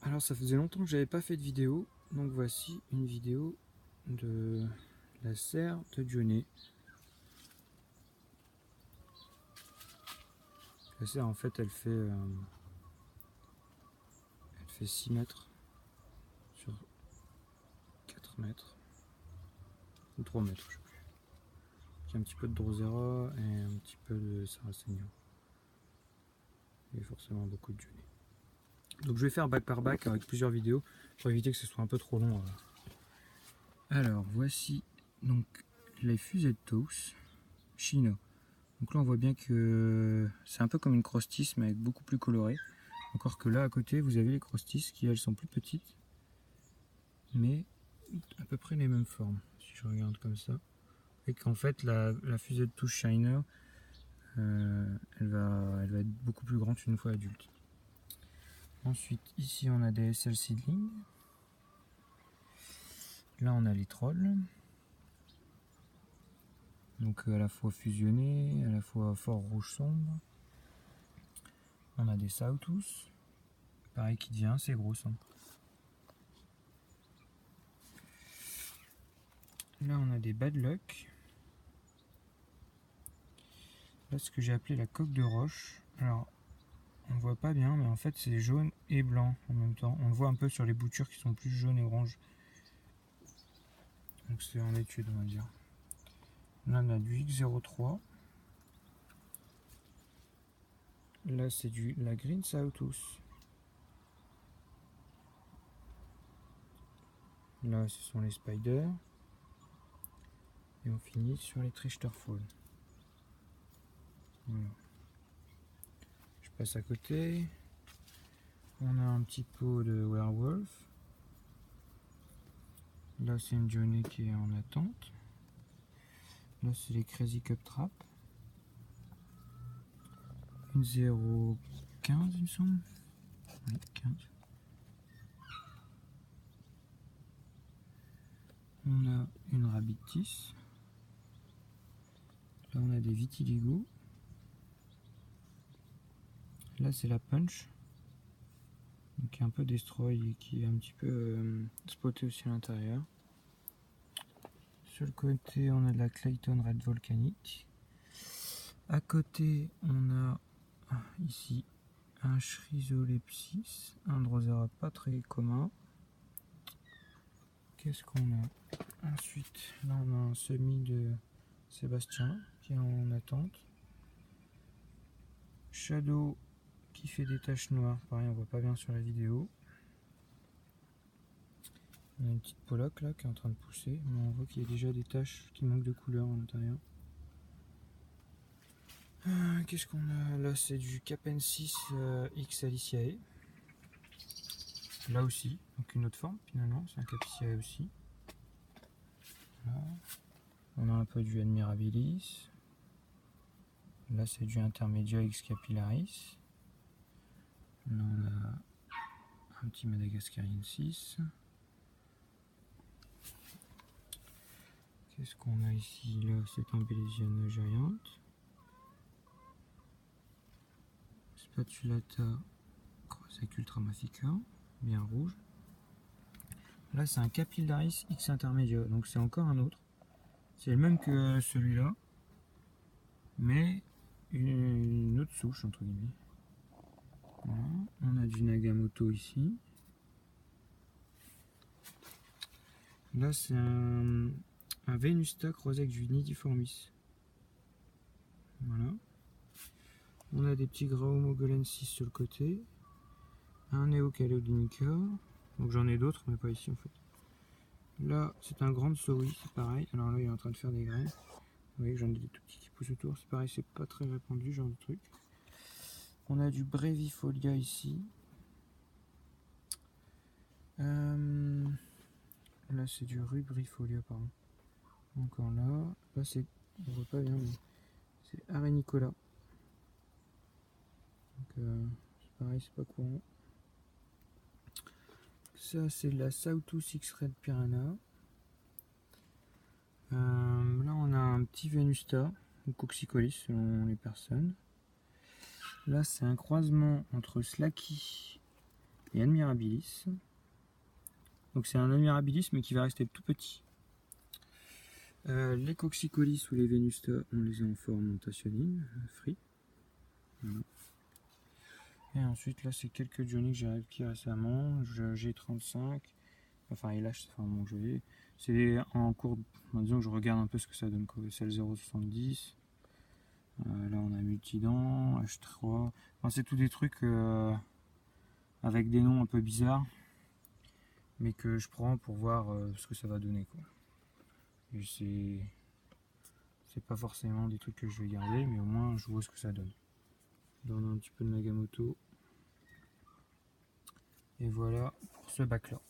Alors ça faisait longtemps que j'avais pas fait de vidéo, donc voici une vidéo de la serre de Dionée. La serre en fait elle fait 6 mètres sur 4 mètres, ou 3 mètres je sais plus. Il y a un petit peu de Drosera et un petit peu de Sarracenia. Et forcément beaucoup de Dionée. Donc je vais faire bac par bac avec plusieurs vidéos pour éviter que ce soit un peu trop long. Alors voici donc les fusées de Toos Chino. Donc là on voit bien que c'est un peu comme une crostis mais avec beaucoup plus coloré. Encore que là à côté vous avez les crostis qui elles sont plus petites mais à peu près les mêmes formes. Si je regarde comme ça. Et qu'en fait la fusée de Toos Shiner elle va être beaucoup plus grande une fois adulte. Ensuite ici on a des SL Seedling. Là on a les trolls. Donc à la fois fusionné, à la fois fort rouge sombre. On a des Sautous. Pareil qui devient assez grosse. Là on a des Bad Luck. Là ce que j'ai appelé la coque de roche. Alors on ne voit pas bien mais en fait c'est jaune et blanc en même temps. On le voit un peu sur les boutures qui sont plus jaunes et orange. Donc c'est en étude on va dire. Là on a du X03. Là c'est la Green Sautous. Là ce sont les Spiders. Et on finit sur les Trichterfall. Voilà. Je passe à côté. On a un petit pot de Werewolf. Là c'est une Dionée qui est en attente. Là c'est les Crazy Cup Trap. Une 0,15 il me semble. Oui, 15. On a une Rabbittis. Là on a des Vitiligo. Là c'est la Punch. Donc qui est un peu destroy et qui est un petit peu spoté aussi à l'intérieur. Sur le côté on a de la Clayton Red Volcanic. À côté on a ici un Chrysolepsis, un Drosera pas très commun. Qu'est-ce qu'on a ensuite? Là on a un semi de Sébastien qui est en attente. Shadow qui fait des taches noires, pareil on voit pas bien sur la vidéo. On a une petite Pollock là qui est en train de pousser, mais on voit qu'il y a déjà des taches qui manquent de couleur à l'intérieur. Qu'est-ce qu'on a là? C'est du Capen6 X Aliciae. Là aussi, donc une autre forme finalement, c'est un Capiciae aussi. Voilà. On a un peu du Admirabilis. Là c'est du Intermedia X Capillaris. Là on a un petit Madagascarien 6. Qu'est-ce qu'on a ici? Là c'est un Bellesian Giant. Spatulata Croisec Ultramafica, bien rouge. Là c'est un Capillaris X Intermedia, donc c'est encore un autre. C'est le même que celui-là, mais une autre souche entre guillemets. Voilà. On a du Nagamoto ici. Là c'est un Venusta Croisec du Nidiformis. Voilà. On a des petits Graumogolensis sur le côté. Un Neocalodonica. Donc j'en ai d'autres, mais pas ici en fait. Là c'est un Grand Sauri, c'est pareil. Alors là il est en train de faire des graines. Vous voyez que j'en ai des tout petits qui poussent autour. C'est pareil, c'est pas très répandu ce genre de truc. On a du Brevifolia ici. Là c'est du Rubrifolia pardon. Encore là. Là c'est, on voit pas bien mais c'est Arenicola. Donc c'est pareil, c'est pas courant. Ça c'est la Sautous X Red Piranha. Là on a un petit Venusta ou Coccycolis selon les personnes. Là c'est un croisement entre Slacky et Admirabilis. Donc c'est un Admirabilis mais qui va rester tout petit. Les Coxicolis ou les Venusta, on les a en forme Tationine, free. Voilà. Et ensuite là c'est quelques Johnny que j'ai acquis récemment, G35, enfin LH, enfin bon c'est en cours, disons que je regarde un peu ce que ça donne, c'est le 0,70. Là on a Multident, H3, enfin, c'est tous des trucs avec des noms un peu bizarres, mais que je prends pour voir ce que ça va donner quoi. C'est pas forcément des trucs que je vais garder, mais au moins je vois ce que ça donne. Là on a un petit peu de Nagamoto. Et voilà pour ce bac là.